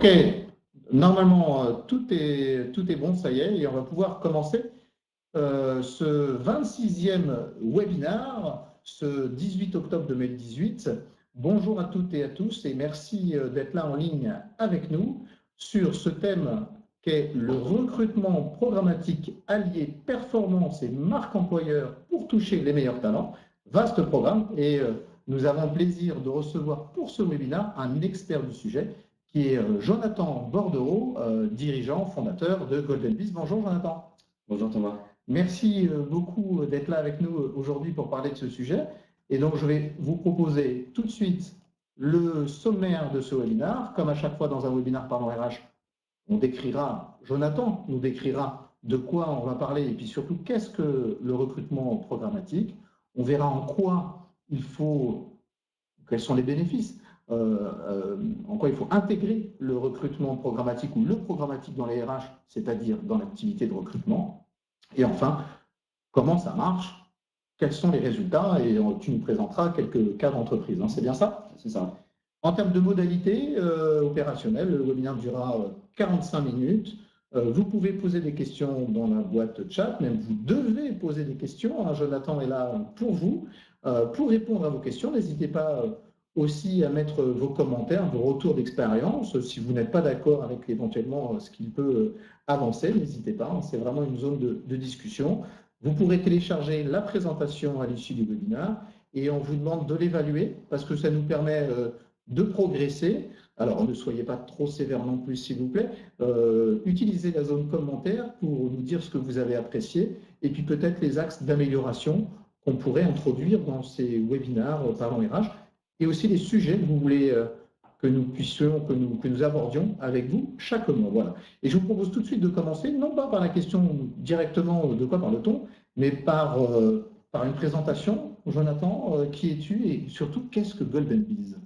Ok, normalement tout est bon, ça y est, et on va pouvoir commencer ce 26e webinar, ce 18 octobre 2018. Bonjour à toutes et à tous et merci d'être là en ligne avec nous sur ce thème qu'est le recrutement programmatique allié performance et marque employeur pour toucher les meilleurs talents. Vaste programme et nous avons le plaisir de recevoir pour ce webinaire un expert du sujet qui est Jonathan Bordereau, dirigeant, fondateur de GoldenBiz. Bonjour Jonathan. Bonjour Thomas. Merci beaucoup d'être là avec nous aujourd'hui pour parler de ce sujet. Et donc, je vais vous proposer tout de suite le sommaire de ce webinaire. Comme à chaque fois dans un webinaire Parlons RH, Jonathan nous décrira de quoi on va parler et puis surtout qu'est-ce que le recrutement programmatique. On verra en quoi quels sont les bénéfices, en quoi il faut intégrer le recrutement programmatique ou le programmatique dans les RH, c'est-à-dire dans l'activité de recrutement. Et enfin, comment ça marche? Quels sont les résultats? Et tu nous présenteras quelques cas d'entreprise. Hein, c'est bien ça? C'est ça. En termes de modalités opérationnelles, le webinaire durera 45 minutes. Vous pouvez poser des questions dans la boîte chat, même vous devez poser des questions. Hein, Jonathan est là pour vous. Pour répondre à vos questions, n'hésitez pas aussi à mettre vos commentaires, vos retours d'expérience. Si vous n'êtes pas d'accord avec éventuellement ce qu'il peut avancer, n'hésitez pas. C'est vraiment une zone de discussion. Vous pourrez télécharger la présentation à l'issue du webinaire et on vous demande de l'évaluer parce que ça nous permet de progresser. Alors, ne soyez pas trop sévère non plus, s'il vous plaît. Utilisez la zone commentaire pour nous dire ce que vous avez apprécié et puis peut-être les axes d'amélioration qu'on pourrait introduire dans ces webinaires Parlons RH et aussi les sujets que vous voulez que nous abordions avec vous chaque mois. Voilà. Et je vous propose tout de suite de commencer, non pas par la question directement de quoi parle-t-on, mais par une présentation. Jonathan, qui es-tu et surtout, qu'est-ce que GoldenBiz?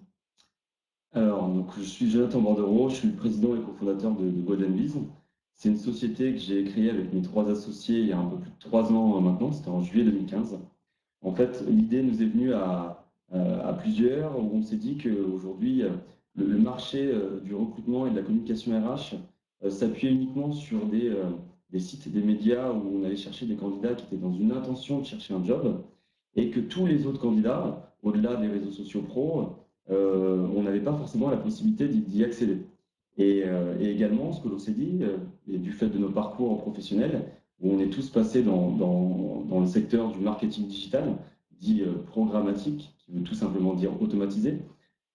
Alors, je suis Jonathan Bordereau, je suis le président et cofondateur de GoldenBiz. C'est une société que j'ai créée avec mes 3 associés il y a un peu plus de 3 ans maintenant, c'était en juillet 2015. En fait, l'idée nous est venue à plusieurs, où on s'est dit qu'aujourd'hui, le marché du recrutement et de la communication RH s'appuyait uniquement sur des sites et des médias où on allait chercher des candidats qui étaient dans une intention de chercher un job, et que tous les autres candidats, au-delà des réseaux sociaux pro, on n'avait pas forcément la possibilité d'y accéder. Et également, ce que l'on s'est dit, et du fait de nos parcours professionnels, où on est tous passés dans le secteur du marketing digital, dit programmatique, qui veut tout simplement dire automatisé,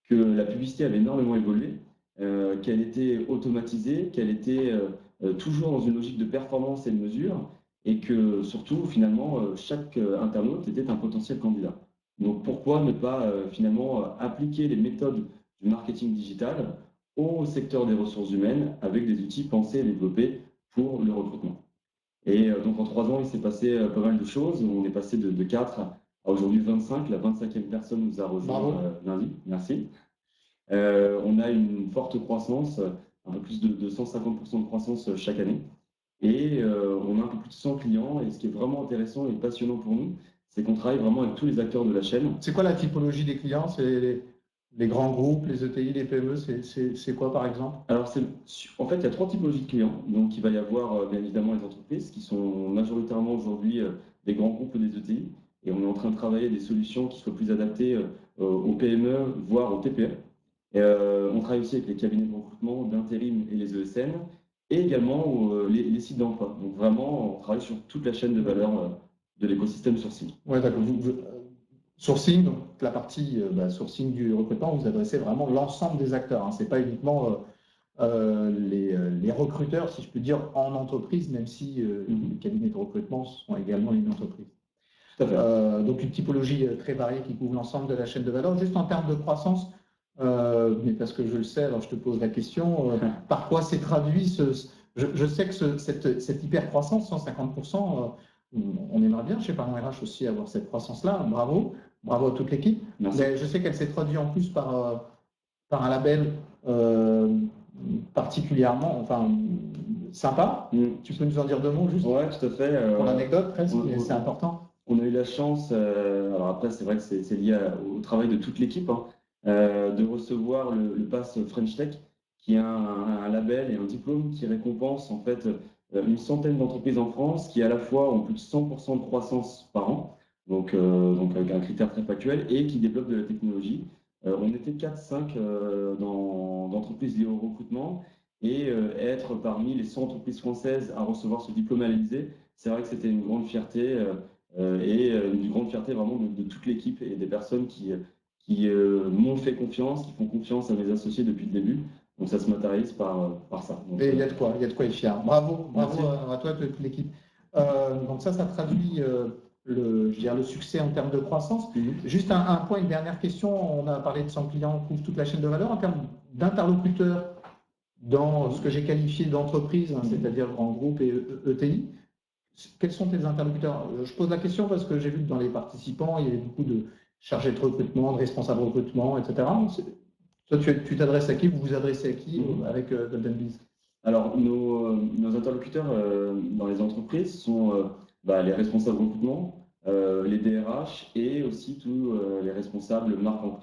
que la publicité avait énormément évolué, qu'elle était automatisée, qu'elle était toujours dans une logique de performance et de mesure, et que surtout, finalement, chaque internaute était un potentiel candidat. Donc pourquoi ne pas finalement appliquer les méthodes du marketing digital au secteur des ressources humaines avec des outils pensés et développés pour le recrutement. Et donc en 3 ans, il s'est passé pas mal de choses. On est passé de 4 à aujourd'hui 25. La 25e personne nous a rejoint lundi. Merci. On a une forte croissance, un peu plus de 150% de croissance chaque année. Et on a un peu plus de 100 clients. Et ce qui est vraiment intéressant et passionnant pour nous, c'est qu'on travaille vraiment avec tous les acteurs de la chaîne. C'est quoi la typologie des clients? C'est les grands groupes, les ETI, les PME, c'est quoi par exemple? Alors, en fait, il y a 3 typologies de clients. Donc, il va y avoir bien évidemment les entreprises qui sont majoritairement aujourd'hui des grands groupes ou des ETI. Et on est en train de travailler des solutions qui soient plus adaptées aux PME, voire aux TPE. On travaille aussi avec les cabinets de recrutement, d'intérim et les ESN, et également les sites d'emploi. Donc, vraiment, on travaille sur toute la chaîne de valeur de l'écosystème sourcing. Oui, d'accord. Sourcing, donc la partie sourcing du recrutement, vous adressez vraiment l'ensemble des acteurs. Hein. Ce n'est pas uniquement les recruteurs, si je peux dire, en entreprise, même si les cabinets de recrutement sont également une entreprise. Tout à fait. Donc une typologie très variée qui couvre l'ensemble de la chaîne de valeur. Juste en termes de croissance, mais parce que je le sais, alors je te pose la question, par quoi s'est traduit je sais que cette hyper-croissance, 150%, on aimerait bien chez Parlons RH aussi avoir cette croissance-là. Bravo à toute l'équipe. Mais je sais qu'elle s'est traduite en plus par un label particulièrement sympa. Tu peux nous en dire 2 mots juste? Oui, tout à fait. Pour l'anecdote presque, c'est important. On a eu la chance, alors après c'est vrai que c'est lié au travail de toute l'équipe, de recevoir le pass French Tech, qui est un label et un diplôme qui récompense en fait une centaine d'entreprises en France qui à la fois ont plus de 100% de croissance par an, donc avec un critère très factuel, et qui développent de la technologie. On était 4-5 d'entreprises liées au recrutement, et être parmi les 100 entreprises françaises à recevoir ce diplôme à l'Élysée, c'est vrai que c'était une grande fierté, et une grande fierté vraiment de toute l'équipe et des personnes qui m'ont fait confiance, qui font confiance à mes associés depuis le début. Donc ça se matérialise par ça. Donc, Et il y a de quoi, il y a de quoi être fier. Bravo, bravo Merci. à toi et à toute l'équipe. Donc ça traduit je dirais le succès en termes de croissance. Juste un point, une dernière question. On a parlé de 100 clients, on couvre toute la chaîne de valeur. En termes d'interlocuteurs dans ce que j'ai qualifié d'entreprise, c'est-à-dire grands groupes et ETI, quels sont tes interlocuteurs? Je pose la question parce que j'ai vu que dans les participants, il y avait beaucoup de chargés de recrutement, de responsables de recrutement, etc. Toi, tu t'adresses à qui? Vous vous adressez à qui avec Golden Bees? Alors, nos interlocuteurs dans les entreprises sont les responsables recrutement, les DRH et aussi tous les responsables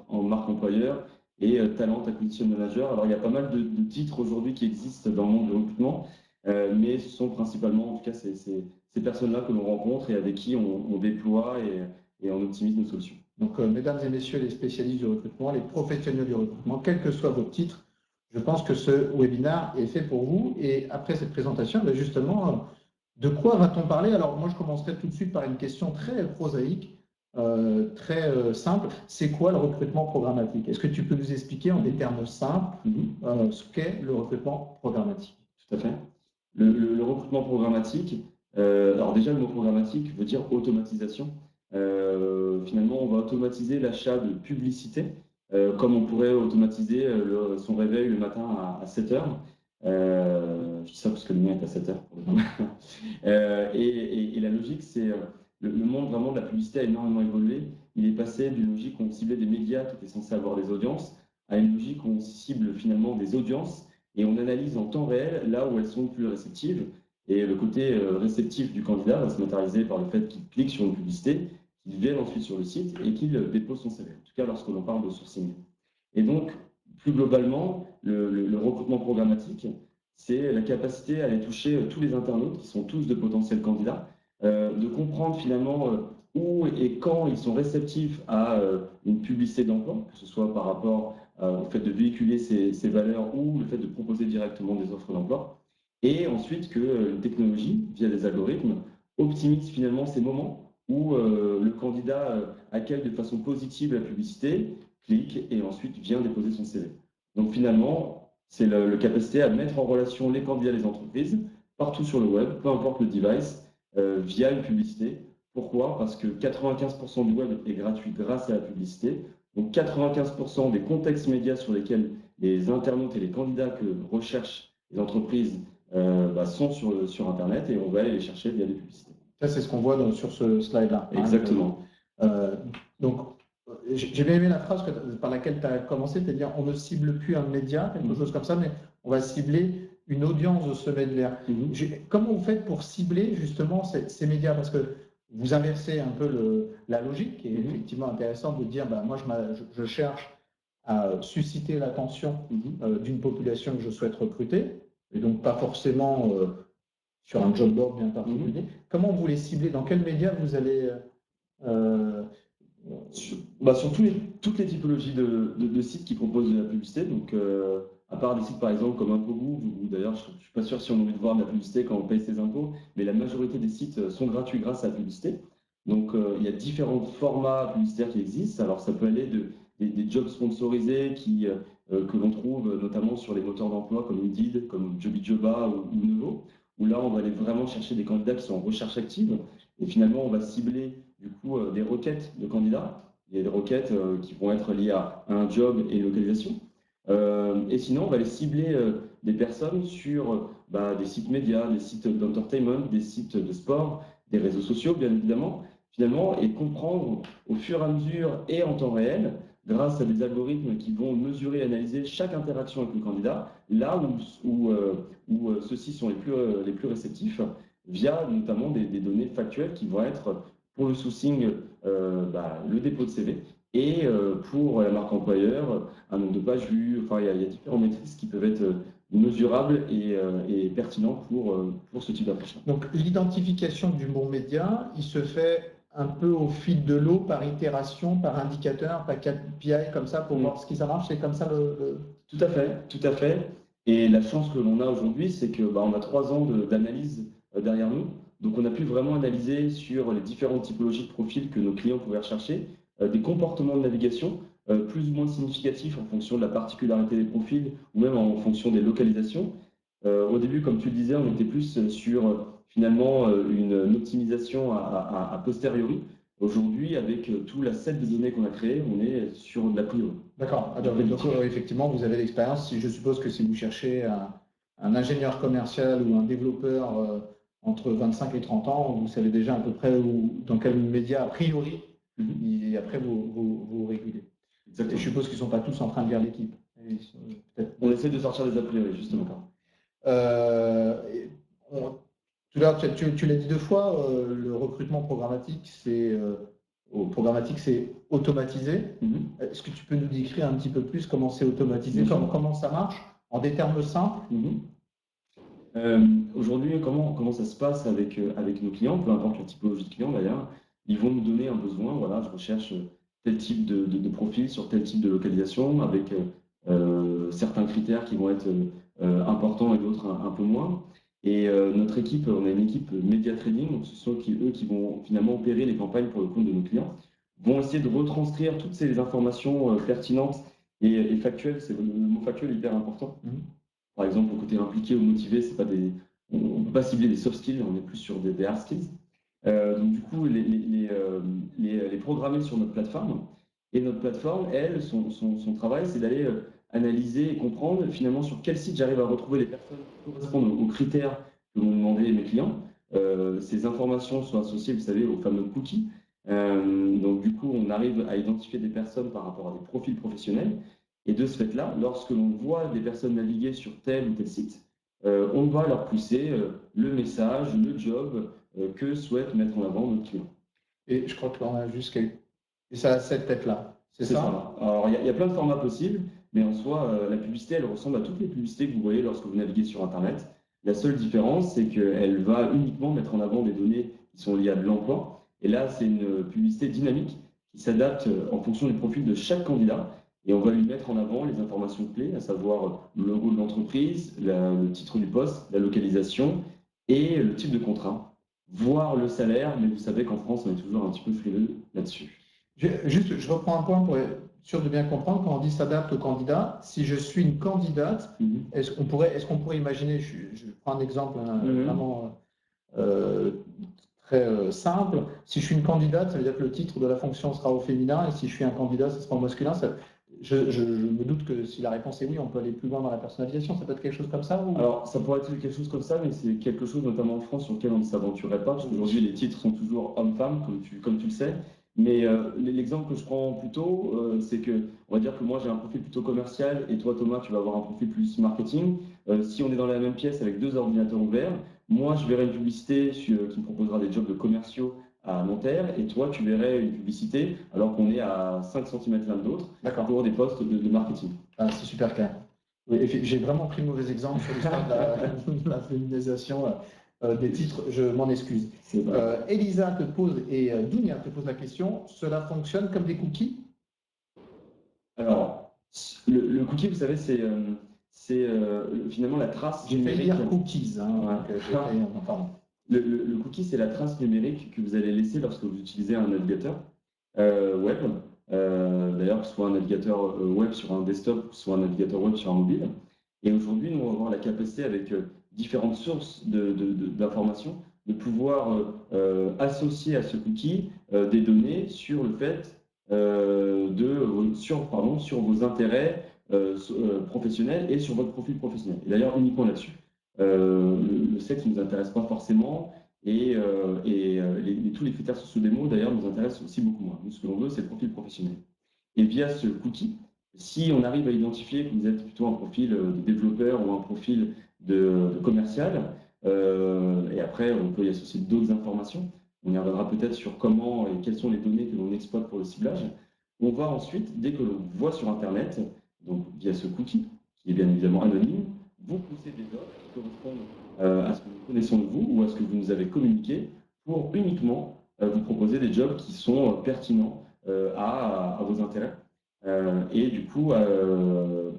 en marque employeur et talent acquisition manager. Alors, il y a pas mal de titres aujourd'hui qui existent dans le monde du recrutement, mais ce sont principalement, en tout cas, ces personnes-là que l'on rencontre et avec qui on déploie et on optimise nos solutions. Donc, mesdames et messieurs les spécialistes du recrutement, les professionnels du recrutement, quel que soit votre titre, je pense que ce webinaire est fait pour vous. Et après cette présentation, justement, de quoi va-t-on parler? Alors, moi, je commencerai tout de suite par une question très prosaïque, très simple. C'est quoi le recrutement programmatique? Est-ce que tu peux nous expliquer en des termes simples ce qu'est le recrutement programmatique? Tout à fait. Le recrutement programmatique, alors déjà, le mot programmatique veut dire automatisation. Finalement, on va automatiser l'achat de publicité, comme on pourrait automatiser son réveil le matin à 7 heures. Je dis ça parce que le mien est à 7 heures. Et la logique, c'est le monde vraiment de la publicité a énormément évolué. Il est passé d'une logique où on ciblait des médias qui étaient censés avoir des audiences à une logique où on cible finalement des audiences et on analyse en temps réel là où elles sont plus réceptives. Et le côté réceptif du candidat va se matérialiser par le fait qu'il clique sur une publicité, qu'il vienne ensuite sur le site et qu'il dépose son CV, en tout cas lorsque l'on parle de sourcing. Et donc, plus globalement, le recrutement programmatique, c'est la capacité à aller toucher tous les internautes qui sont tous de potentiels candidats, de comprendre finalement où et quand ils sont réceptifs à une publicité d'emploi, que ce soit par rapport au fait de véhiculer ces valeurs ou le fait de proposer directement des offres d'emploi. Et ensuite que une technologie, via des algorithmes, optimise finalement ces moments où le candidat accueille de façon positive la publicité, clique et ensuite vient déposer son CV. Donc finalement, c'est la capacité à mettre en relation les candidats et les entreprises partout sur le web, peu importe le device, via une publicité. Pourquoi? Parce que 95% du web est gratuit grâce à la publicité. Donc 95% des contextes médias sur lesquels les internautes et les candidats que recherchent les entreprises sont sur Internet et on va aller les chercher via des publicités. Ça, c'est ce qu'on voit sur ce slide-là. Exactement. Donc, j'ai bien aimé la phrase par laquelle tu as commencé, c'est-à-dire on ne cible plus un média, quelque chose comme ça, mais on va cibler une audience de ce média. Comment vous faites pour cibler justement ces médias? Parce que vous inversez un peu la logique, qui est effectivement intéressante de dire, moi je cherche à susciter l'attention d'une population que je souhaite recruter, et donc pas forcément sur un job board bien particulier. Comment vous les ciblez? Dans quels médias vous allez sur toutes les typologies de sites qui proposent de la publicité. Donc, à part des sites par exemple comme ImpoGouv, où d'ailleurs je ne suis pas sûr si on a envie de voir de la publicité quand on paye ses impôts, mais la majorité des sites sont gratuits grâce à la publicité. Donc, il y a différents formats publicitaires qui existent. Alors, ça peut aller des jobs sponsorisés que l'on trouve notamment sur les moteurs d'emploi comme Indeed, comme Jobijoba ou Nevo, où là, on va aller vraiment chercher des candidats qui sont en recherche active. Et finalement, on va cibler du coup des requêtes de candidats. Il y a des requêtes qui vont être liées à un job et une localisation. Et sinon, on va aller cibler des personnes sur des sites médias, des sites d'entertainment, des sites de sport, des réseaux sociaux, bien évidemment, finalement, et comprendre au fur et à mesure et en temps réel, grâce à des algorithmes qui vont mesurer et analyser chaque interaction avec le candidat, là où ceux-ci sont les plus réceptifs, via notamment des données factuelles qui vont être, pour le sourcing, le dépôt de CV, Et pour la marque employeur, un nombre de pages vues, enfin, il y a différentes métriques qui peuvent être mesurables et pertinents pour ce type d'approche. Donc, l'identification du bon média, il se fait un peu au fil de l'eau, par itération, par indicateur, par KPI, comme ça, pour voir ce qui ça marche. C'est comme ça Tout à fait, tout à fait. Et la chance que l'on a aujourd'hui, c'est que on a 3 ans d'analyse derrière nous. Donc, on a pu vraiment analyser sur les différentes typologies de profils que nos clients pouvaient rechercher, des comportements de navigation plus ou moins significatifs en fonction de la particularité des profils ou même en fonction des localisations. Au début, comme tu le disais, on était plus sur finalement une optimisation a posteriori. Aujourd'hui, avec tout l'asset de données qu'on a créé, on est sur de la priori. D'accord. Donc, effectivement, vous avez l'expérience. Si je suppose que si vous cherchez un ingénieur commercial ou un développeur entre 25 et 30 ans, vous savez déjà à peu près dans quel média, a priori, et après vous régulez. Exactement. Et je suppose qu'ils ne sont pas tous en train de lire l'équipe. On essaie de sortir des a priori, justement. Tout à l'heure, tu l'as dit 2 fois, le recrutement programmatique, c'est automatisé. Est-ce que tu peux nous décrire un petit peu plus comment c'est automatisé, comment ça marche, en des termes simples? Aujourd'hui, comment ça se passe avec nos clients, peu importe la typologie de client d'ailleurs, ils vont nous donner un besoin, voilà, je recherche tel type de profil sur tel type de localisation, avec certains critères qui vont être importants et d'autres un peu moins. Et notre équipe, on a une équipe Media Trading, donc ce sont eux qui vont finalement opérer les campagnes pour le compte de nos clients, vont essayer de retranscrire toutes ces informations pertinentes et factuelles. Le mot factuel est hyper important. Par exemple, le côté impliqué ou motivé, c'est pas on ne peut pas cibler des soft skills, on est plus sur des hard skills. Donc du coup, les programmer sur notre plateforme. Et notre plateforme, elle, son travail, c'est d'aller analyser et comprendre finalement sur quel site j'arrive à retrouver les personnes qui correspondent aux critères que m'ont demandé mes clients. Ces informations sont associées, vous savez, aux fameux cookies. Donc du coup, on arrive à identifier des personnes par rapport à des profils professionnels. Et de ce fait-là, lorsque l'on voit des personnes naviguer sur tel ou tel site, on va leur pousser le message, le job que souhaite mettre en avant notre client. Et je crois qu'on a juste Et ça a cette tête-là, c'est ça? Alors, il y a plein de formats possibles, mais en soi, la publicité, elle ressemble à toutes les publicités que vous voyez lorsque vous naviguez sur Internet. La seule différence, c'est qu'elle va uniquement mettre en avant des données qui sont liées à de l'emploi. Et là, c'est une publicité dynamique qui s'adapte en fonction du profil de chaque candidat. Et on va lui mettre en avant les informations clés, à savoir le logo de l'entreprise, le titre du poste, la localisation et le type de contrat, voire le salaire. Mais vous savez qu'en France, on est toujours un petit peu frileux là-dessus. Je reprends un point pour être sûr de bien comprendre. Quand on dit s'adapte au candidat, si je suis une candidate, est-ce qu'on pourrait imaginer, je prends un exemple vraiment très simple, si je suis une candidate, ça veut dire que le titre de la fonction sera au féminin, et si je suis un candidat, ce sera au masculin. Je me doute que si la réponse est oui, on peut aller plus loin dans la personnalisation. Ça peut être quelque chose comme ça Alors, ça pourrait être quelque chose comme ça, mais c'est quelque chose, notamment en France, sur lequel on ne s'aventurerait pas, parce qu'aujourd'hui, les titres sont toujours homme-femme, comme tu le sais. Mais l'exemple que je prends plutôt, c'est que, on va dire que moi, j'ai un profil plutôt commercial, et toi, Thomas, tu vas avoir un profil plus marketing. Si on est dans la même pièce avec 2 ordinateurs ouverts, moi, je verrai une publicité qui me proposera des jobs de commerciaux à Nanterre, et toi, tu verrais une publicité alors qu'on est à 5 cm l'un de l'autre pour des postes de marketing. Ah, c'est super clair. Oui, j'ai vraiment pris le mauvais exemple sur l'histoire de la féminisation des titres, je m'en excuse. Elisa te pose et Dounia te pose la question, cela fonctionne comme des cookies? Alors, le cookie, vous savez, c'est finalement la trace numérique. J'ai fait dire cookies. Pardon. Le cookie, c'est la trace numérique que vous allez laisser lorsque vous utilisez un navigateur web. D'ailleurs, que ce soit un navigateur web sur un desktop, soit un navigateur web sur un mobile. Et aujourd'hui, nous allons avoir la capacité, avec différentes sources d'informations, de pouvoir associer à ce cookie des données sur le fait sur vos intérêts professionnels et sur votre profil professionnel. Et d'ailleurs, uniquement là-dessus. Le sexe ne nous intéresse pas forcément et tous les critères sociodémos, d'ailleurs, nous intéressent aussi beaucoup moins. Nous, ce que l'on veut, c'est le profil professionnel. Et via ce cookie, si on arrive à identifier que vous êtes plutôt un profil de développeur ou un profil de commercial, et après, on peut y associer d'autres informations. On y reviendra peut-être sur comment et quelles sont les données que l'on exploite pour le ciblage. On va ensuite, dès que l'on voit sur Internet, donc via ce cookie, qui est bien évidemment anonyme, vous poussez des offres qui correspondent à ce que nous connaissons de vous ou à ce que vous nous avez communiqué pour uniquement vous proposer des jobs qui sont pertinents à vos intérêts. Et du coup,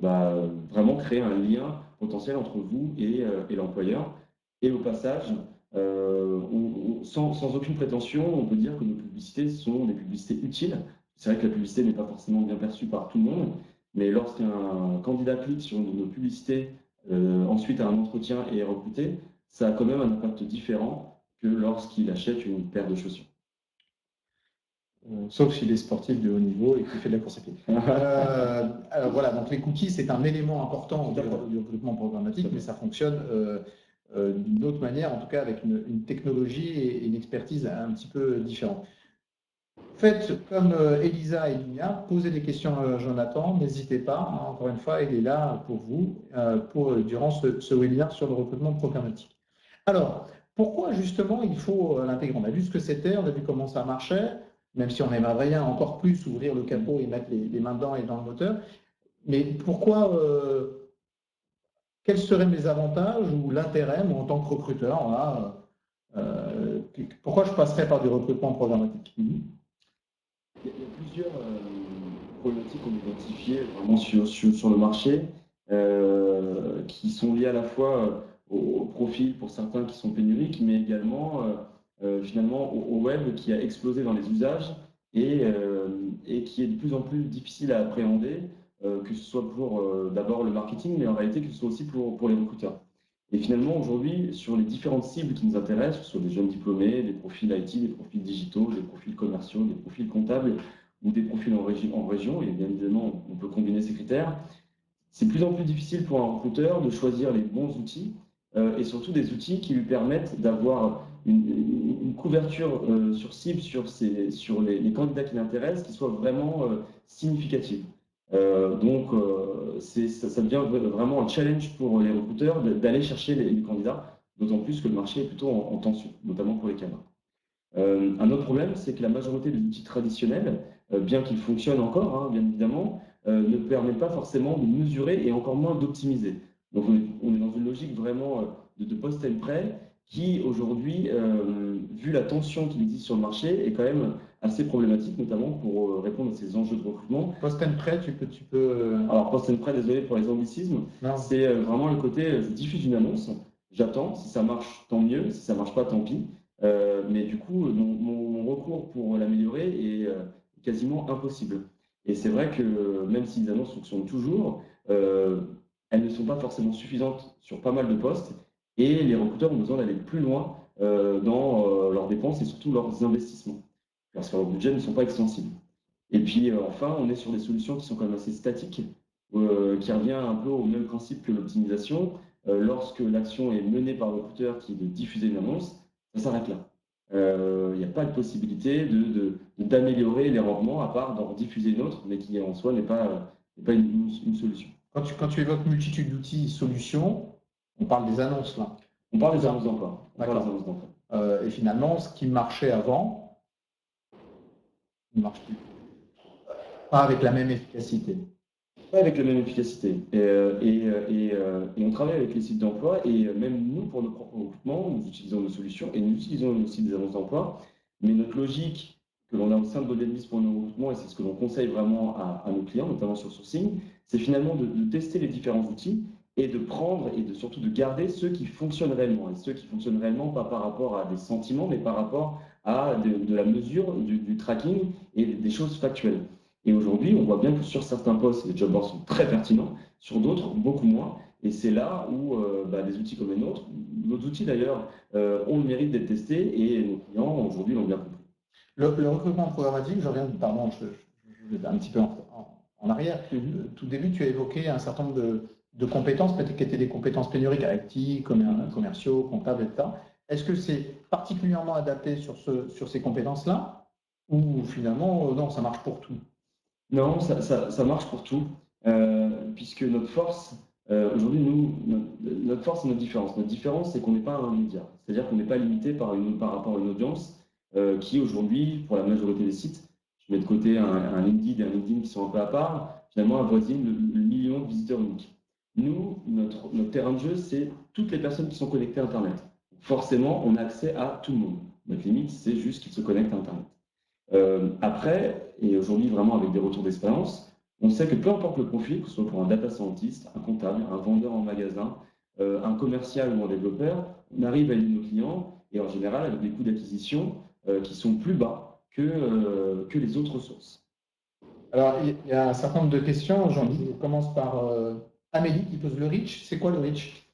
vraiment créer un lien potentiel entre vous et l'employeur. Et au passage, sans aucune prétention, on peut dire que nos publicités sont des publicités utiles. C'est vrai que la publicité n'est pas forcément bien perçue par tout le monde, mais lorsqu'un candidat clique sur une de nos publicités, ensuite à un entretien et est recruté, ça a quand même un impact différent que lorsqu'il achète une paire de chaussures. Sauf s'il est sportif de haut niveau et qu'il fait de la course à pied. Alors voilà, donc les cookies, c'est un élément important du recrutement programmatique, mais ça fonctionne d'une autre manière, en tout cas avec une technologie et une expertise un petit peu différente. Faites comme Elisa et Linia, posez des questions à Jonathan, n'hésitez pas, hein, encore une fois, il est là pour vous durant ce webinaire sur le recrutement programmatique. Alors, pourquoi justement il faut l'intégrer? On a vu ce que c'était, on a vu comment ça marchait, même si on aimerait bien encore plus ouvrir le capot et mettre les mains dedans et dans le moteur. Mais pourquoi, quels seraient mes avantages ou l'intérêt, moi, en tant que recruteur, là, pourquoi je passerais par du recrutement programmatique? Il y a plusieurs problématiques qu'on a identifiées vraiment sur le marché qui sont liées à la fois au profil pour certains qui sont pénuriques, mais également finalement au web qui a explosé dans les usages et qui est de plus en plus difficile à appréhender, que ce soit pour d'abord le marketing, mais en réalité que ce soit aussi pour les recruteurs. Et finalement, aujourd'hui, sur les différentes cibles qui nous intéressent, que ce soit des jeunes diplômés, des profils IT, des profils digitaux, des profils commerciaux, des profils comptables ou des profils en région, et bien évidemment, on peut combiner ces critères, c'est de plus en plus difficile pour un recruteur de choisir les bons outils et surtout des outils qui lui permettent d'avoir une couverture sur cible sur les candidats qui l'intéressent qui soit vraiment significative. Ça devient vraiment un challenge pour les recruteurs d'aller chercher les candidats, d'autant plus que le marché est plutôt en tension, notamment pour les cadres. Un autre problème, c'est que la majorité des outils traditionnels, bien qu'ils fonctionnent encore, hein, bien évidemment, ne permettent pas forcément de mesurer et encore moins d'optimiser. Donc on est dans une logique vraiment de post and pray qui aujourd'hui, vu la tension qui existe sur le marché, est quand même assez problématique, notamment pour répondre à ces enjeux de recrutement. Post and pray, tu peux... Alors post and pray, désolé pour les anglicismes, c'est vraiment le côté, je diffuse une annonce, j'attends, si ça marche, tant mieux, si ça marche pas, tant pis. Mais du coup, mon recours pour l'améliorer est quasiment impossible. Et c'est vrai que même si les annonces fonctionnent toujours, elles ne sont pas forcément suffisantes sur pas mal de postes et les recruteurs ont besoin d'aller plus loin dans leurs dépenses et surtout leurs investissements parce que leurs budgets ne sont pas extensibles. Et puis enfin, on est sur des solutions qui sont quand même assez statiques, qui revient un peu au même principe que l'optimisation. Lorsque l'action est menée par le recruteur qui est de diffuser une annonce, ça s'arrête là. Il n'y a pas de possibilité d'améliorer les rendements à part d'en diffuser une autre, mais qui en soi n'est pas une solution. Quand tu évoques multitude d'outils, solutions, on parle des annonces là. On parle des annonces d'emploi. Et finalement, ce qui marchait avant ne marche plus. Pas avec la même efficacité. Pas avec la même efficacité. Et on travaille avec les sites d'emploi et même nous, pour nos propres recrutements, nous utilisons nos solutions et nous utilisons aussi des annonces d'emploi. Mais notre logique que l'on a au sein de GoDaddy pour nos recrutements, et c'est ce que l'on conseille vraiment à nos clients, notamment sur sourcing, c'est finalement de tester les différents outils et de prendre et surtout de garder ceux qui fonctionnent réellement. Et ceux qui fonctionnent réellement, pas par rapport à des sentiments, mais par rapport à de la mesure, du tracking et des choses factuelles. Et aujourd'hui, on voit bien que sur certains postes, les job boards sont très pertinents, sur d'autres, beaucoup moins. Et c'est là où des outils comme les nôtres, nos outils d'ailleurs, ont le mérite d'être testés et nos clients aujourd'hui l'ont bien compris. Le recrutement programmatique, je reviens, pardon, je vais un petit peu en arrière. Tout début, tu as évoqué un certain nombre de compétences, peut-être qui étaient des compétences pénuriques, IT, commerciaux, comptables, etc. Est-ce que c'est particulièrement adapté sur ces compétences-là ou finalement, non, ça marche pour tout? Non, ça marche pour tout, puisque notre force, aujourd'hui, notre force, c'est notre différence. Notre différence, c'est qu'on n'est pas un média. C'est-à-dire qu'on n'est pas limité par rapport à une audience qui, aujourd'hui, pour la majorité des sites, je je mets de côté un LinkedIn et un LinkedIn qui sont un peu à part, finalement avoisinent le million de visiteurs uniques. Nous, notre terrain de jeu, c'est toutes les personnes qui sont connectées à Internet. Forcément, on a accès à tout le monde. Notre limite, c'est juste qu'ils se connectent à Internet. Après, et aujourd'hui vraiment avec des retours d'expérience, on sait que peu importe le profil, que ce soit pour un data scientist, un comptable, un vendeur en magasin, un commercial ou un développeur, on arrive à aider nos clients et en général avec des coûts d'acquisition qui sont plus bas que les autres ressources. Alors, il y a un certain nombre de questions. Je commence par Amélie qui pose le reach. C'est quoi le reach?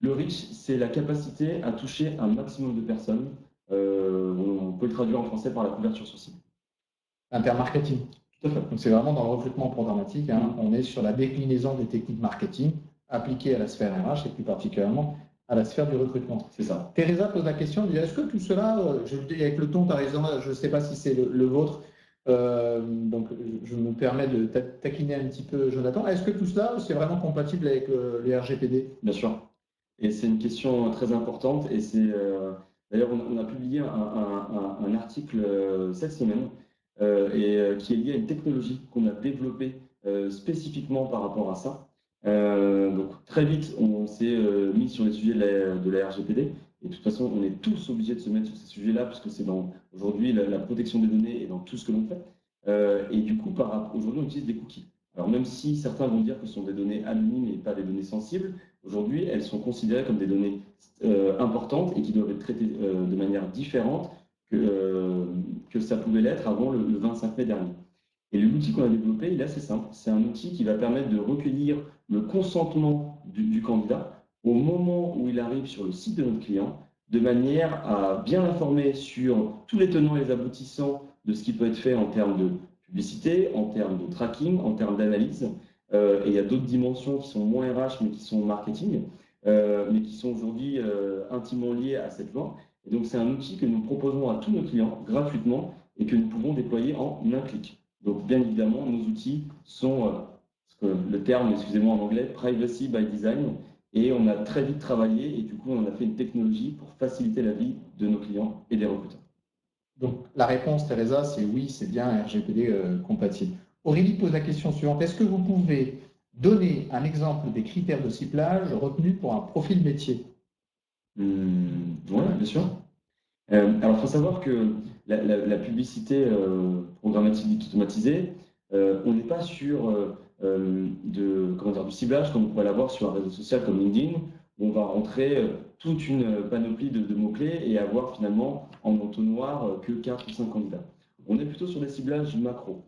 Le reach, c'est la capacité à toucher un maximum de personnes. On peut le traduire en français par la couverture sur cible. Intermarketing. Tout à fait. Donc, c'est vraiment dans le recrutement programmatique. On est sur la déclinaison des techniques marketing appliquées à la sphère RH et plus particulièrement à la sphère du recrutement. C'est ça. Teresa pose la question, elle dit, est-ce que tout cela, je le dis avec le ton, tu as raison, je ne sais pas si c'est le vôtre, donc je me permets de taquiner un petit peu Jonathan, est-ce que tout cela, c'est vraiment compatible avec les RGPD? Bien sûr. Et c'est une question très importante. Et c'est d'ailleurs, on a publié un article cette semaine qui est lié à une technologie qu'on a développée spécifiquement par rapport à ça. Donc très vite, on s'est mis sur les sujets de la RGPD. Et de toute façon, on est tous obligés de se mettre sur ces sujets-là, puisque c'est dans aujourd'hui la protection des données et dans tout ce que l'on fait. Et du coup, aujourd'hui, on utilise des cookies. Alors même si certains vont dire que ce sont des données anonymes et pas des données sensibles, aujourd'hui, elles sont considérées comme des données importantes et qui doivent être traitées de manière différente que ça pouvait l'être avant le 25 mai dernier. Et l'outil qu'on a développé, il est assez simple. C'est un outil qui va permettre de recueillir le consentement du candidat au moment où il arrive sur le site de notre client, de manière à bien l'informer sur tous les tenants et les aboutissants de ce qui peut être fait en termes de publicité, en termes de tracking, en termes d'analyse. Et il y a d'autres dimensions qui sont moins RH, mais qui sont marketing, mais qui sont aujourd'hui intimement liées à cette loi. Et donc, c'est un outil que nous proposons à tous nos clients gratuitement et que nous pouvons déployer en un clic. Donc, bien évidemment, nos outils sont, le terme, excusez-moi en anglais, privacy by design. Et on a très vite travaillé et du coup, on a fait une technologie pour faciliter la vie de nos clients et des recruteurs. Donc, la réponse, Teresa, c'est oui, c'est bien RGPD compatible. Aurélie pose la question suivante. Est-ce que vous pouvez donner un exemple des critères de ciblage retenus pour un profil métier? Oui, bien sûr. Alors, il faut savoir que la publicité programmatique automatisée, on n'est pas sur du ciblage comme on pourrait l'avoir sur un réseau social comme LinkedIn, où on va rentrer toute une panoplie de mots-clés et avoir finalement en entonnoir que 4 ou 5 candidats. On est plutôt sur des ciblages macro.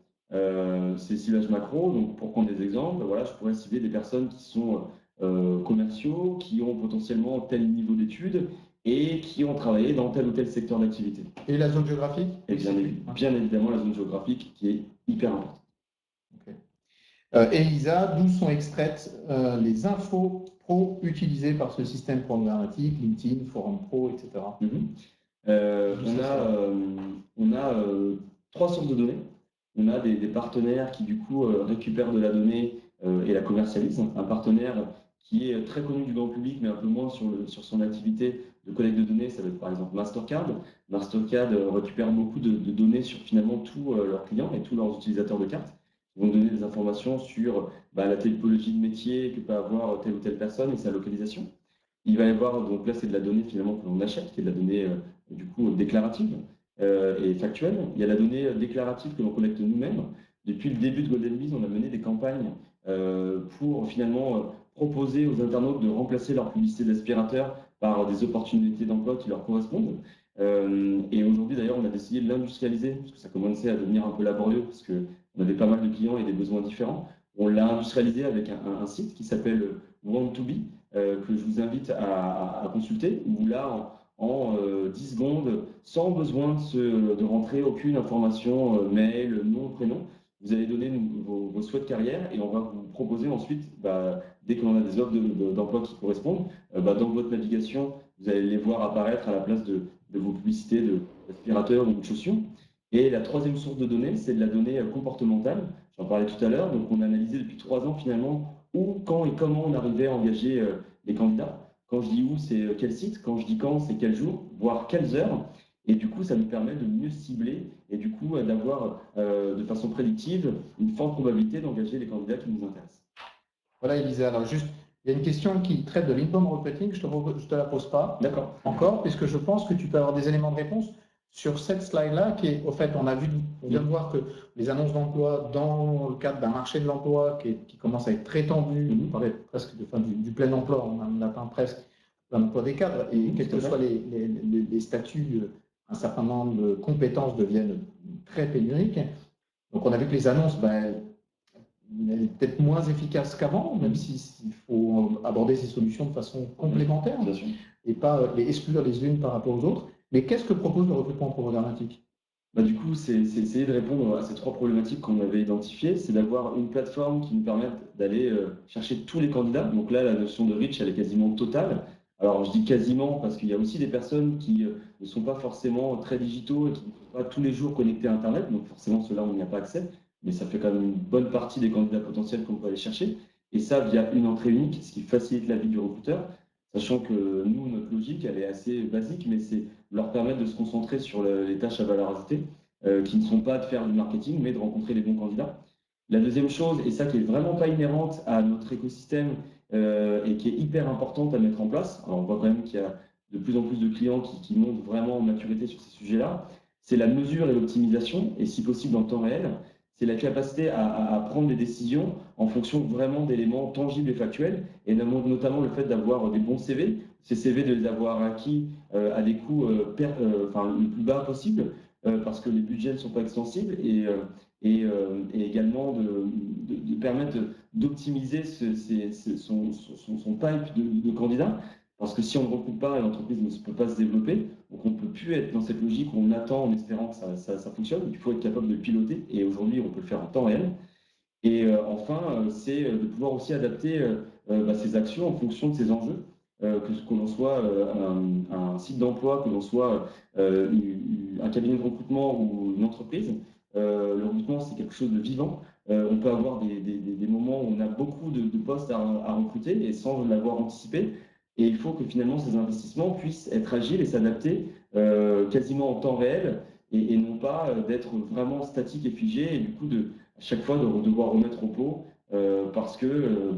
Ces ciblages macro, donc pour prendre des exemples, voilà, je pourrais cibler des personnes qui sont commerciaux, qui ont potentiellement tel niveau d'études et qui ont travaillé dans tel ou tel secteur d'activité. Et la zone géographique? Et bien évidemment, la zone géographique qui est hyper importante. Okay. Elisa, d'où sont extraites les infos pro utilisées par ce système programmatique, LinkedIn, Forum Pro, etc. On a 3 sources de données. On a des partenaires qui du coup récupèrent de la donnée et la commercialisent. Un partenaire qui est très connu du grand public, mais un peu moins sur son activité de collecte de données, ça va être par exemple Mastercard. Mastercard récupère beaucoup de données sur finalement tous leurs clients et tous leurs utilisateurs de cartes. Ils vont donner des informations sur la typologie de métier que peut avoir telle ou telle personne et sa localisation. Il va y avoir, donc là c'est de la donnée finalement que l'on achète, qui est de la donnée du coup déclarative et factuelle. Il y a la donnée déclarative que l'on collecte nous-mêmes. Depuis le début de GoldenBiz, on a mené des campagnes pour finalement proposer aux internautes de remplacer leur publicité d'aspirateur par des opportunités d'emploi qui leur correspondent. Et aujourd'hui, d'ailleurs, on a décidé de l'industrialiser, parce que ça commençait à devenir un peu laborieux, parce qu'on avait pas mal de clients et des besoins différents. On l'a industrialisé avec un site qui s'appelle Want2Be, que je vous invite à consulter, où là, en 10 secondes, sans besoin de rentrer aucune information, mail, nom, prénom, vous allez donner vos souhaits de carrière et on va vous proposer ensuite, dès qu'on a des offres d'emploi qui correspondent, dans votre navigation, vous allez les voir apparaître à la place de vos publicités d'aspirateurs ou de chaussures. Et la troisième source de données, c'est de la donnée comportementale. J'en parlais tout à l'heure. Donc, on a analysé depuis 3 ans finalement où, quand et comment on arrivait à engager les candidats. Quand je dis où, c'est quel site. Quand je dis quand, c'est quel jour, voire quelles heures. Et du coup, ça nous permet de mieux cibler et du coup d'avoir de façon prédictive une forte probabilité d'engager les candidats qui nous intéressent. Voilà, Elisa. Alors, juste, il y a une question qui traite de l'inbound marketing. Je ne te la pose pas D'accord. encore, puisque je pense que tu peux avoir des éléments de réponse sur cette slide-là, qui est, au fait, on vient de voir que les annonces d'emploi dans le cadre d'un marché de l'emploi qui commence à être très tendu, on parlait presque du plein emploi, on en atteint presque plein emploi des cadres, et quels que soient les statuts, un certain nombre de compétences deviennent très pénuriques. Donc, on a vu que les annonces, elle est peut-être moins efficace qu'avant, même s'il faut aborder ces solutions de façon complémentaire et pas les exclure les unes par rapport aux autres. Mais qu'est-ce que propose le recrutement programmatique? Du coup, c'est essayer de répondre à ces trois problématiques qu'on avait identifiées. C'est d'avoir une plateforme qui nous permette d'aller chercher tous les candidats. Donc là, la notion de reach, elle est quasiment totale. Alors, je dis quasiment parce qu'il y a aussi des personnes qui ne sont pas forcément très digitaux et qui ne sont pas tous les jours connectés à Internet. Donc forcément, ceux-là, on n'y a pas accès. Mais ça fait quand même une bonne partie des candidats potentiels qu'on peut aller chercher. Et ça, via une entrée unique, ce qui facilite la vie du recruteur. Sachant que nous, notre logique, elle est assez basique, mais c'est leur permettre de se concentrer sur les tâches à valeur ajoutée, qui ne sont pas de faire du marketing, mais de rencontrer les bons candidats. La deuxième chose, et ça qui est vraiment pas inhérente à notre écosystème et qui est hyper importante à mettre en place, alors on voit quand même qu'il y a de plus en plus de clients qui montent vraiment en maturité sur ces sujets-là, c'est la mesure et l'optimisation, et si possible en temps réel. C'est la capacité à prendre des décisions en fonction vraiment d'éléments tangibles et factuels, et notamment le fait d'avoir des bons CV, ces CV de les avoir acquis à des coûts le plus bas possible, parce que les budgets ne sont pas extensibles, et également de permettre d'optimiser son pipe de candidats. Parce que si on ne recrute pas, l'entreprise ne peut pas se développer. Donc on ne peut plus être dans cette logique où on attend en espérant que ça fonctionne. Il faut être capable de piloter. Et aujourd'hui, on peut le faire en temps réel. Et enfin, c'est de pouvoir aussi adapter ses actions en fonction de ses enjeux. Que l'on soit un site d'emploi, que l'on soit un cabinet de recrutement ou une entreprise. Le recrutement, c'est quelque chose de vivant. On peut avoir des moments où on a beaucoup de postes à recruter et sans l'avoir anticipé. Et il faut que finalement ces investissements puissent être agiles et s'adapter quasiment en temps réel et non pas d'être vraiment statique et figé et du coup à chaque fois de devoir remettre au pot parce que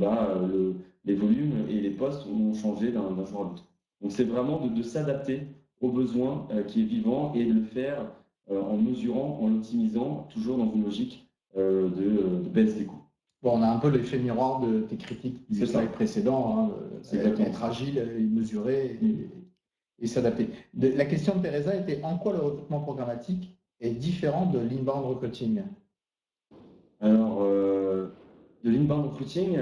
les volumes et les postes ont changé d'un jour à l'autre. Donc c'est vraiment de s'adapter aux besoins qui est vivant et de le faire en mesurant, en optimisant, toujours dans une logique de baisse des coûts. Bon, on a un peu l'effet miroir de tes critiques du slide précédent, être agile, mesurer et s'adapter. La question de Teresa était en quoi le recrutement programmatique est différent de l'inbound recruiting? Alors, de l'inbound recruiting,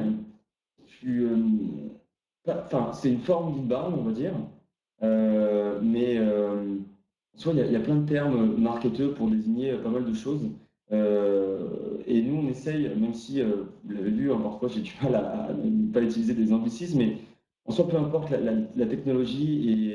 c'est une forme d'inbound, on va dire, mais soit il y a plein de termes marketeurs pour désigner pas mal de choses. Et nous, on essaye, même si, vous l'avez vu, parfois j'ai du mal à ne pas utiliser des anglicismes, mais en soi, peu importe la technologie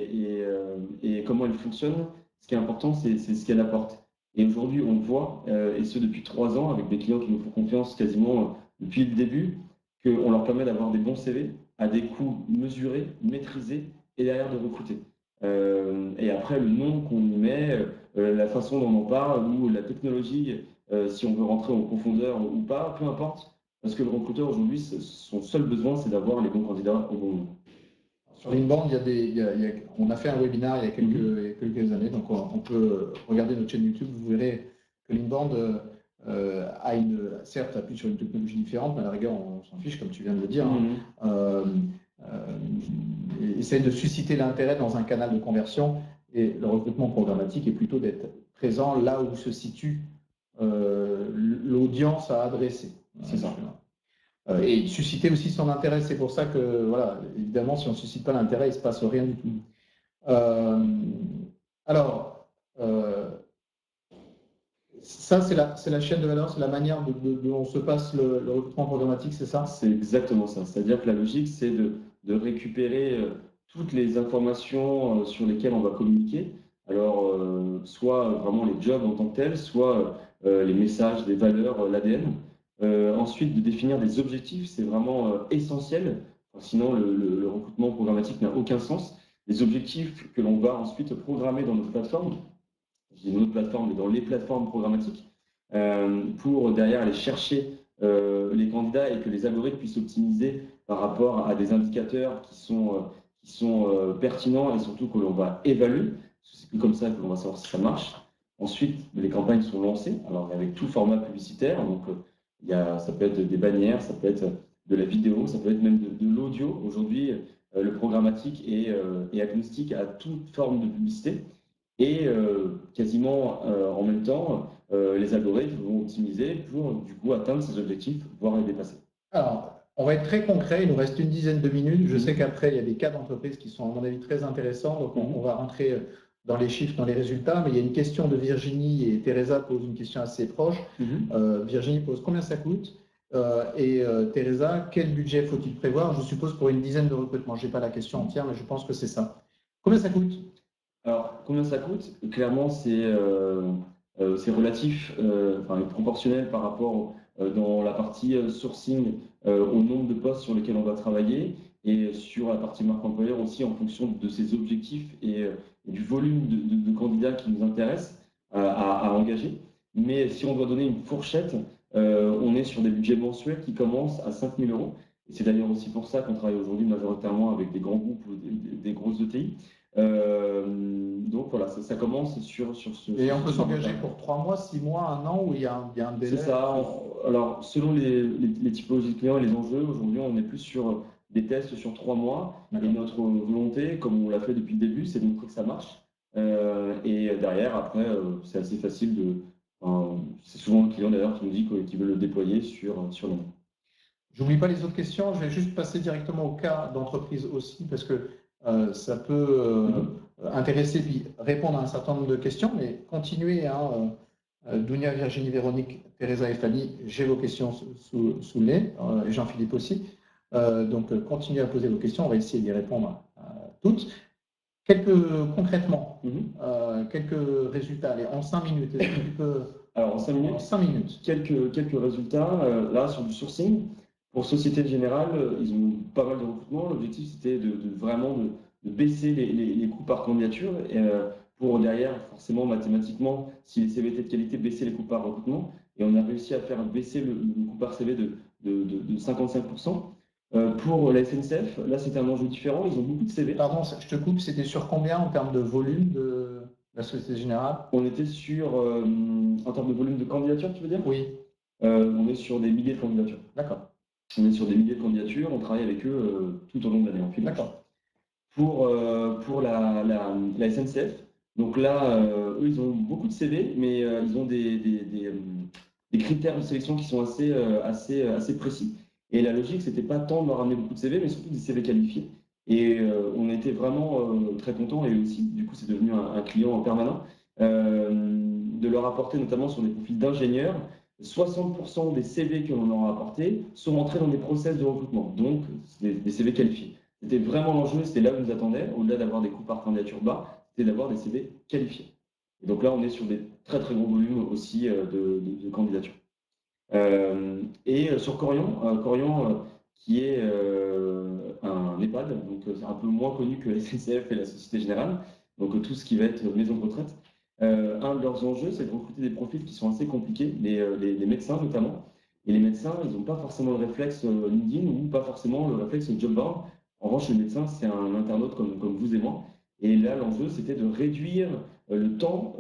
et comment elle fonctionne, ce qui est important, c'est ce qu'elle apporte. Et aujourd'hui, on le voit, et ce depuis 3 ans, avec des clients qui nous font confiance quasiment depuis le début, qu'on leur permet d'avoir des bons CV à des coûts mesurés, maîtrisés, et derrière de recruter. Et après, le nom qu'on y met, la façon dont on en parle, ou la technologie, si on veut rentrer en profondeur ou pas, peu importe, parce que le recruteur aujourd'hui, son seul besoin, c'est d'avoir les bons candidats au bon moment. Sur l'inbound, on a fait un webinaire il y a quelques années, donc on peut regarder notre chaîne YouTube, vous verrez que l'inbound certes appuie sur une technologie différente, mais à la rigueur, on s'en fiche, comme tu viens de le dire. Essaye de susciter l'intérêt dans un canal de conversion, et le recrutement programmatique est plutôt d'être présent là où se situe l'audience à adresser. C'est ça. Et susciter aussi son intérêt. C'est pour ça que, voilà, évidemment, si on ne suscite pas l'intérêt, il ne se passe rien du tout. Ça, c'est la chaîne de valeur, c'est la manière dont se passe le recrutement programmatique, c'est ça? C'est exactement ça. C'est-à-dire que la logique, c'est de récupérer toutes les informations sur lesquelles on va communiquer. Alors, soit vraiment les jobs en tant que tels, soit les messages, les valeurs, l'ADN. Ensuite, de définir des objectifs, c'est vraiment essentiel. Sinon, le recrutement programmatique n'a aucun sens. Des objectifs que l'on va ensuite programmer dans notre plateforme j'ai une autre plateforme, mais dans les plateformes programmatiques, pour derrière aller chercher les candidats et que les algorithmes puissent optimiser par rapport à des indicateurs qui sont pertinents et surtout que l'on va évaluer. C'est plus comme ça que l'on va savoir si ça marche. Ensuite, les campagnes sont lancées, alors avec tout format publicitaire, donc ça peut être des bannières, ça peut être de la vidéo, ça peut être même de l'audio. Aujourd'hui, le programmatique est agnostique à toute forme de publicité. Et quasiment en même temps, les algorithmes vont optimiser pour du coup atteindre ces objectifs, voire les dépasser. Alors, on va être très concret, il nous reste une dizaine de minutes. Je sais qu'après, il y a des cas d'entreprise qui sont, à mon avis, très intéressants. Donc, on va rentrer dans les chiffres, dans les résultats. Mais il y a une question de Virginie et Teresa pose une question assez proche. Virginie pose combien ça coûte et Teresa, quel budget faut-il prévoir? Je suppose pour une dizaine de recrutements. Je n'ai pas la question entière, mais je pense que c'est ça. Combien ça coûte? Alors, combien ça coûte? Clairement, c'est relatif, enfin, proportionnel par rapport dans la partie sourcing au nombre de postes sur lesquels on va travailler et sur la partie marque employeur aussi en fonction de ses objectifs et du volume de candidats qui nous intéressent à engager. Mais si on doit donner une fourchette, on est sur des budgets mensuels qui commencent à 5 000 euros. Et c'est d'ailleurs aussi pour ça qu'on travaille aujourd'hui majoritairement avec des grands groupes ou des grosses ETI. Donc voilà, ça commence sur ce. Et on peut s'engager pour 3 mois, 6 mois, 1 an, où il y a un délai? C'est ça. Alors, selon les typologies de clients et les enjeux, aujourd'hui, on est plus sur des tests sur 3 mois. Et notre volonté, comme on l'a fait depuis le début, c'est de montrer que ça marche. Et derrière, après, c'est assez facile c'est souvent le client d'ailleurs qui nous dit qu'il veut le déployer sur l'année. J'oublie pas les autres questions. Je vais juste passer directement au cas d'entreprise aussi, parce que ça peut intéresser puis répondre à un certain nombre de questions, mais continuez. Dounia, Virginie, Véronique, Teresa et Fanny, j'ai vos questions sous le nez, et Jean-Philippe aussi. Donc, continuez à poser vos questions. On va essayer d'y répondre à toutes. Concrètement, quelques résultats. Allez, en 5 minutes, est-ce que tu peux... Alors, en 5 minutes, en 5 minutes. Quelques résultats. Là, sur du sourcing, pour Société Générale, ils ont pas mal de recrutements. L'objectif, c'était vraiment de baisser les coûts par candidature et pour derrière, forcément, mathématiquement, si les CV étaient de qualité, baisser les coûts par recrutement. Et on a réussi à faire baisser le coût par CV de 55%. Pour la SNCF, là, c'était un enjeu différent. Ils ont beaucoup de CV. Pardon, je te coupe, c'était sur combien en termes de volume de la Société Générale? On était sur, en termes de volume de candidature, tu veux dire? Oui. On est sur des milliers de candidatures. D'accord. On est sur des milliers de candidatures, on travaille avec eux tout au long de l'année en freelance. D'accord. Pour la SNCF, donc là, eux, ils ont beaucoup de CV, mais ils ont des critères de sélection qui sont assez précis. Et la logique, c'était pas tant de leur amener beaucoup de CV, mais surtout des CV qualifiés. Et on était vraiment très contents, et aussi, du coup, c'est devenu un client permanent, de leur apporter notamment sur des profils d'ingénieurs. 60% des CV que l'on leur a apportés sont rentrés dans des process de recrutement, donc des CV qualifiés. C'était vraiment l'enjeu, c'était là où nous attendaient, au-delà d'avoir des coûts par candidature bas, c'était d'avoir des CV qualifiés. Et donc là, on est sur des très très gros volumes aussi de candidatures. Et sur Corian, qui est un EHPAD, donc c'est un peu moins connu que la SNCF et la Société Générale, donc tout ce qui va être maison de retraite. Un de leurs enjeux, c'est de recruter des profils qui sont assez compliqués, les médecins notamment. Et les médecins, ils n'ont pas forcément le réflexe LinkedIn ou pas forcément le réflexe job board. En revanche, le médecin, c'est un internaute comme vous et moi. Et là, l'enjeu, c'était de réduire le temps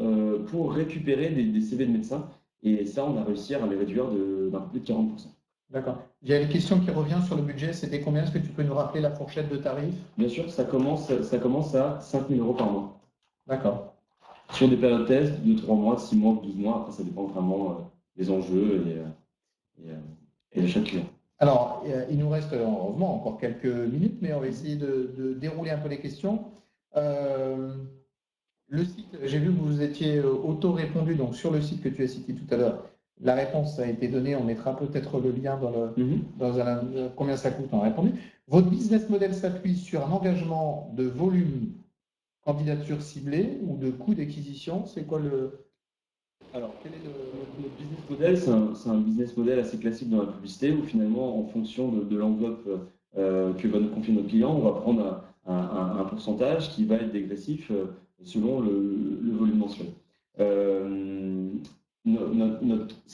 pour récupérer des CV de médecins. Et ça, on a réussi à les réduire d'un peu plus de 40%. D'accord. Il y a une question qui revient sur le budget. C'était combien? Est-ce que tu peux nous rappeler la fourchette de tarifs? Bien sûr, ça commence à 5 000 euros par mois. D'accord. Sur des périodes de test de 3 mois, 6 mois, 12 mois. Après, ça dépend vraiment des enjeux et de chaque client. Alors, il nous reste heureusement encore quelques minutes, mais on va essayer de dérouler un peu les questions. Le site, j'ai vu que vous étiez auto-répondu, donc sur le site que tu as cité tout à l'heure, la réponse a été donnée. On mettra peut-être le lien dans combien ça coûte, on a répondu. Votre business model s'appuie sur un engagement de volume candidature ciblée ou de coût d'acquisition. C'est quoi Alors, quel est le business model? C'est un business model assez classique dans la publicité où finalement, en fonction de l'enveloppe que va nous confier notre client, on va prendre un pourcentage qui va être dégressif selon le volume mensuel. Ce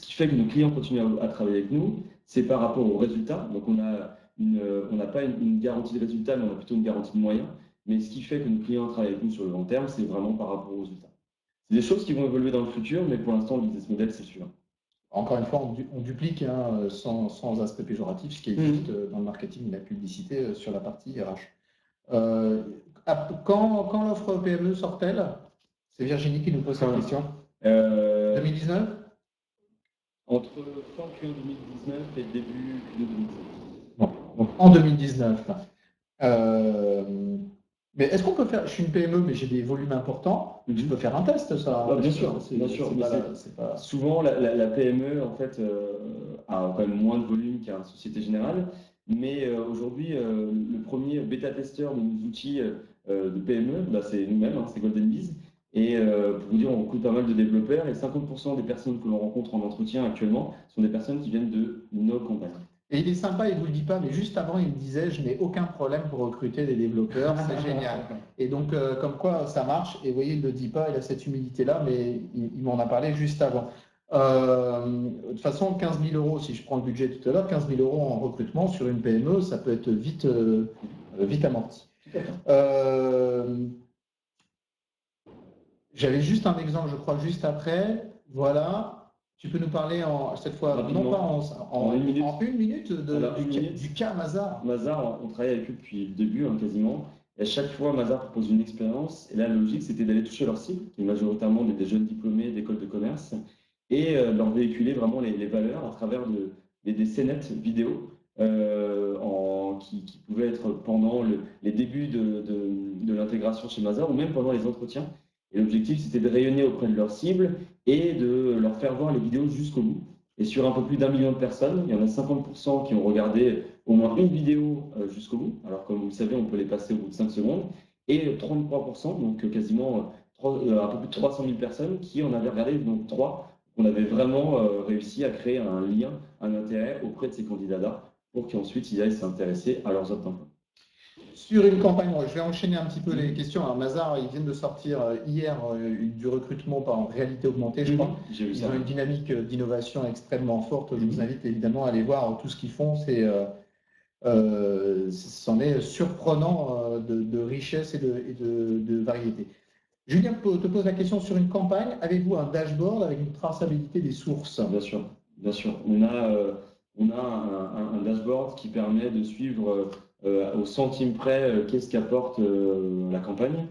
qui fait que nos clients continuent à travailler avec nous, c'est par rapport aux résultats. Donc, on n'a pas une garantie de résultat, mais on a plutôt une garantie de moyens. Mais ce qui fait que nos clients travaillent avec nous sur le long terme, c'est vraiment par rapport aux résultats. C'est des choses qui vont évoluer dans le futur, mais pour l'instant, le business model, c'est celui-là. Encore une fois, on duplique sans aspect péjoratif ce qui existe dans le marketing et la publicité sur la partie RH. Quand l'offre PME sort-elle? C'est Virginie qui nous pose cette question. 2019? Entre fin Q1 2019 et début Q2 2019. Bon, en 2019. Mais est-ce qu'on peut faire, je suis une PME, mais j'ai des volumes importants, je peux faire un test, ça? Bien sûr, bien sûr. Souvent, la PME, en fait, a quand même moins de volume qu'une Société Générale. Mais aujourd'hui, le premier bêta-testeur de nos outils de PME, c'est nous-mêmes, c'est Golden Biz. Et pour vous dire, on recrute pas mal de développeurs et 50% des personnes que l'on rencontre en entretien actuellement sont des personnes qui viennent de nos compagnies. Et il est sympa, il ne vous le dit pas, mais juste avant, il me disait, je n'ai aucun problème pour recruter des développeurs, c'est génial. Et donc, comme quoi ça marche, et vous voyez, il ne le dit pas, il a cette humilité-là, mais il m'en a parlé juste avant. De toute façon, 15 000 euros, si je prends le budget tout à l'heure, 15 000 euros en recrutement sur une PME, ça peut être vite amorti. J'avais juste un exemple, je crois, juste après. Voilà. Tu peux nous parler cette fois, rapidement, non pas en une minute, du cas Mazars. Mazars, on travaille avec eux depuis le début, quasiment. Et à chaque fois, Mazars propose une expérience. Et là, la logique, c'était d'aller toucher leur cible, qui est majoritairement des jeunes diplômés d'écoles de commerce, et leur véhiculer vraiment les valeurs à travers des scénettes vidéo qui pouvaient être pendant les débuts de l'intégration chez Mazars ou même pendant les entretiens. Et l'objectif, c'était de rayonner auprès de leur cible et de leur faire voir les vidéos jusqu'au bout. Et sur un peu plus d'1 million de personnes, il y en a 50% qui ont regardé au moins une vidéo jusqu'au bout. Alors, comme vous le savez, on peut les passer au bout de 5 secondes. Et 33%, donc quasiment un peu plus de 300 000 personnes qui en avaient regardé donc 3. On avait vraiment réussi à créer un lien, un intérêt auprès de ces candidats-là pour qu'ensuite ils aillent s'intéresser à leurs offres d'emploi. Sur une campagne, je vais enchaîner un petit peu les questions. Alors, Mazars, ils viennent de sortir hier du recrutement par réalité augmentée, je crois. Ils ont une dynamique d'innovation extrêmement forte. Je vous invite évidemment à aller voir tout ce qu'ils font. C'en est surprenant de richesse et de variété. Julien te pose la question sur une campagne. Avez-vous un dashboard avec une traçabilité des sources? Bien sûr, bien sûr. On a un dashboard qui permet de suivre au centime près qu'est-ce qu'apporte la campagne.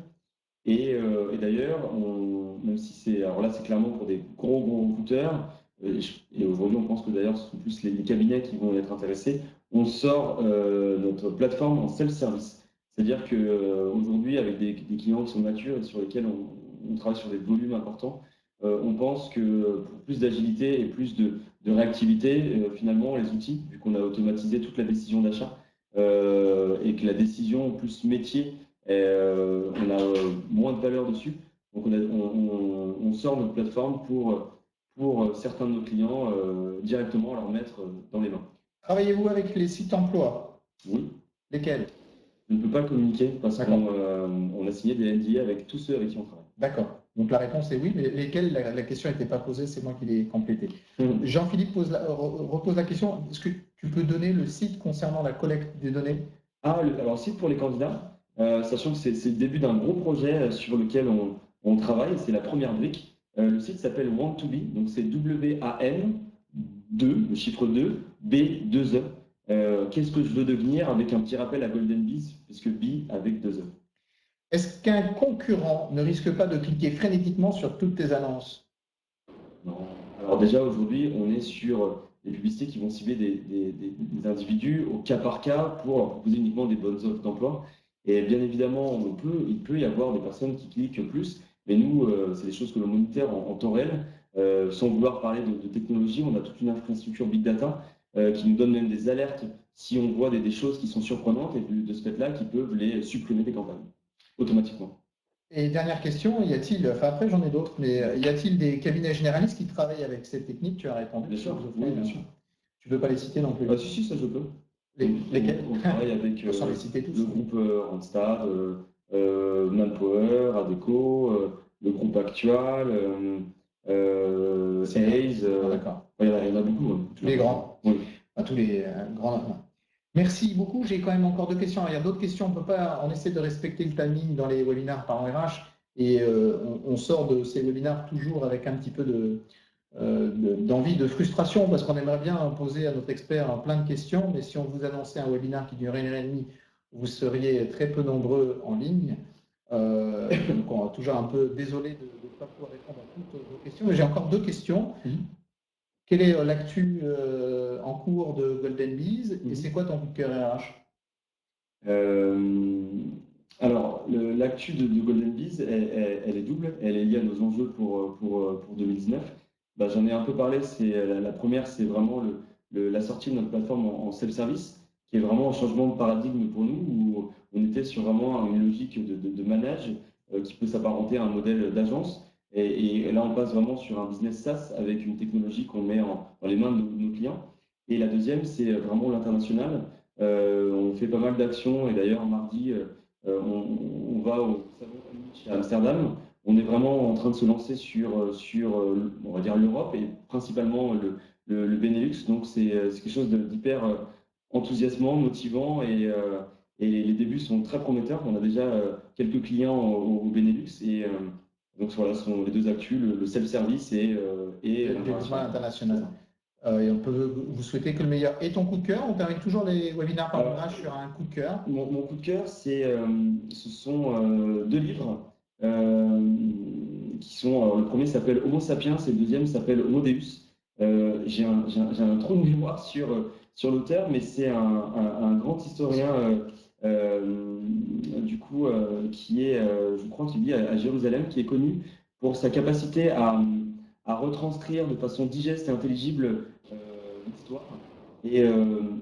Et d'ailleurs, même si c'est clairement pour des gros recruteurs, et aujourd'hui on pense que d'ailleurs ce sont plus les cabinets qui vont être intéressés, on sort notre plateforme en self-service. C'est-à-dire qu'aujourd'hui, avec des clients qui sont matures et sur lesquels on travaille sur des volumes importants, on pense que pour plus d'agilité et plus de réactivité, finalement, les outils, vu qu'on a automatisé toute la décision d'achat et que la décision plus métier, on a moins de valeur dessus. Donc, on sort notre plateforme pour certains de nos clients directement leur mettre dans les mains. Travaillez-vous avec les sites emploi? Oui. Lesquels? Je ne peux pas communiquer parce qu'on a signé des NDA avec tous ceux avec qui on travaille. D'accord. Donc la réponse est oui, mais lesquels? La question n'était pas posée, c'est moi qui l'ai complétée. Jean-Philippe repose la question. Est-ce que tu peux donner le site concernant la collecte des données? Alors, site pour les candidats, sachant que c'est le début d'un gros projet sur lequel on travaille, c'est la première brique. Le site s'appelle Want2Be, donc c'est WAN 2, le chiffre 2, B2E. Qu'est-ce que je veux devenir avec un petit rappel à Golden Biz, puisque B avec 2 E. Est-ce qu'un concurrent ne risque pas de cliquer frénétiquement sur toutes tes annonces? Non. Alors déjà, aujourd'hui, on est sur des publicités qui vont cibler des individus au cas par cas pour leur proposer uniquement des bonnes offres d'emploi. Et bien évidemment, il peut y avoir des personnes qui cliquent plus, mais nous, c'est des choses que l'on moniteur en temps réel. Sans vouloir parler de technologie, on a toute une infrastructure Big Data qui nous donne même des alertes si on voit des choses qui sont surprenantes et de ce fait-là, qui peuvent les supprimer des campagnes automatiquement. Et dernière question, après j'en ai d'autres, mais y a-t-il des cabinets généralistes qui travaillent avec cette technique? Tu as répondu. Bien sûr, oui, bien sûr. Tu ne peux pas les citer non plus? Si, ça je peux. Lesquels? On travaille avec les citer tous, le groupe Randstad, Manpower, Adecco, le groupe Actual, C'est Hayes, d'accord. il y en a beaucoup. Tous les grands. Oui. Tous les grands. Merci beaucoup. J'ai quand même encore 2 questions. Il y a d'autres questions. On essaie de respecter le timing dans les webinaires par RH et on sort de ces webinaires toujours avec un petit peu d'envie, de frustration parce qu'on aimerait bien poser à notre expert plein de questions. Mais si on vous annonçait un webinaire qui dure 1h30, vous seriez très peu nombreux en ligne. Donc on est toujours un peu désolé de ne pas pouvoir répondre à toutes vos questions. Mais j'ai encore 2 questions. Quelle est l'actu en cours de Golden Bees et c'est quoi ton coup de cœur RH? Alors, l'actu de Golden Bees, elle est double. Elle est liée à nos enjeux pour 2019. J'en ai un peu parlé. La première, c'est vraiment la sortie de notre plateforme en self-service, qui est vraiment un changement de paradigme pour nous, où on était sur vraiment une logique de manage qui peut s'apparenter à un modèle d'agence. Et là, on passe vraiment sur un business SaaS avec une technologie qu'on met dans les mains de nos clients. Et la deuxième, c'est vraiment l'international. On fait pas mal d'actions et d'ailleurs, mardi, on va au Salon Munich à Amsterdam. On est vraiment en train de se lancer sur on va dire, l'Europe et principalement le Benelux. Donc, c'est quelque chose d'hyper enthousiasmant, motivant et les débuts sont très prometteurs. On a déjà quelques clients au Benelux et donc voilà, ce sont les 2 actus, le self-service et Le développement international. Et on peut vous souhaiter que le meilleur. Et ton coup de cœur? On termine toujours les webinaires par RH sur un coup de cœur. Mon coup de cœur, ce sont 2 livres qui sont. Le premier s'appelle Homo sapiens et le deuxième s'appelle Homo Deus. J'ai un trou de mémoire sur l'auteur, mais c'est un grand historien du coup qui est, je crois qu'il vit à Jérusalem, qui est connu pour sa capacité à retranscrire de façon digeste et intelligible l'histoire. Et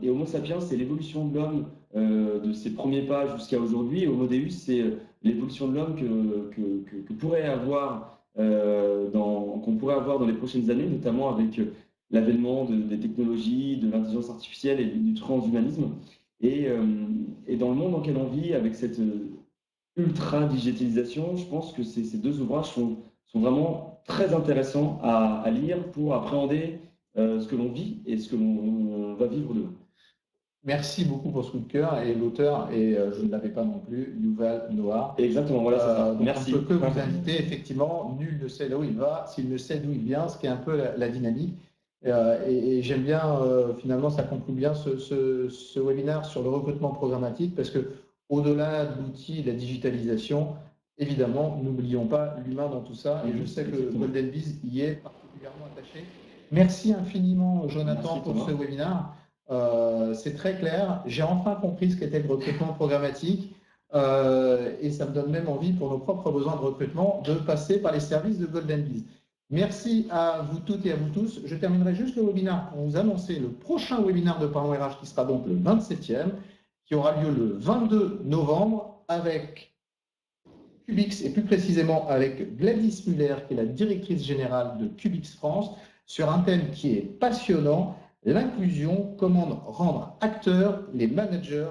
Homo sapiens, c'est l'évolution de l'homme de ses premiers pas jusqu'à aujourd'hui. Et Homo Deus, c'est l'évolution de l'homme qu'on pourrait avoir dans les prochaines années, notamment avec l'avènement des technologies, de l'intelligence artificielle et du transhumanisme. Et dans le monde dans lequel on vit, avec cette ultra-digitalisation, je pense que ces 2 ouvrages sont vraiment très intéressants à lire pour appréhender ce que l'on vit et ce que l'on va vivre demain. Merci beaucoup pour ce coup de cœur. Et l'auteur, et je ne l'avais pas non plus, Yuval Noah. Exactement, voilà, c'est ça. Merci. On ne peut que vous inviter, effectivement, nul ne sait où il va, s'il ne sait d'où il vient, ce qui est un peu la dynamique. Et j'aime bien, finalement, ça conclut bien ce webinaire sur le recrutement programmatique, parce que au-delà de l'outil, de la digitalisation, évidemment, n'oublions pas l'humain dans tout ça. Et je sais que Golden Bees y est particulièrement attaché. Merci infiniment, Jonathan, pour ce webinaire. C'est très clair. J'ai enfin compris ce qu'était le recrutement programmatique et ça me donne même envie, pour nos propres besoins de recrutement, de passer par les services de Golden Bees. Merci à vous toutes et à vous tous. Je terminerai juste le webinaire pour vous annoncer le prochain webinaire de Parlons RH qui sera donc le 27e, qui aura lieu le 22 novembre avec Cubix et plus précisément avec Gladys Muller, qui est la directrice générale de Cubix France, sur un thème qui est passionnant. L'inclusion, comment rendre acteurs les managers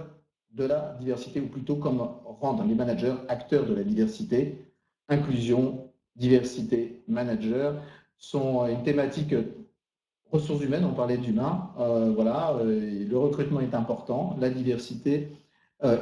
de la diversité, ou plutôt comment rendre les managers acteurs de la diversité. Inclusion, diversité, manager sont une thématique ressources humaines, on parlait d'humain, voilà, le recrutement est important, la diversité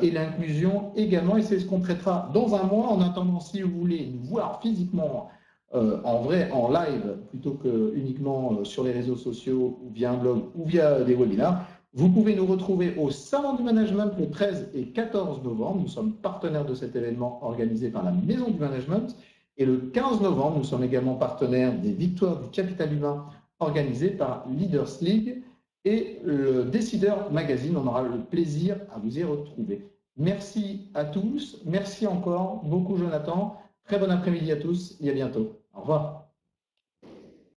et l'inclusion également, et c'est ce qu'on traitera dans un mois. En attendant, si vous voulez nous voir physiquement en vrai, en live, plutôt que uniquement sur les réseaux sociaux, ou via un blog, ou via des webinaires, vous pouvez nous retrouver au Salon du Management le 13 et 14 novembre. Nous sommes partenaires de cet événement organisé par la Maison du Management. Et le 15 novembre, nous sommes également partenaires des Victoires du Capital Humain organisées par Leaders League et le Décideur Magazine. On aura le plaisir à vous y retrouver. Merci à tous. Merci encore beaucoup, Jonathan. Très bon après-midi à tous et à bientôt. Au revoir.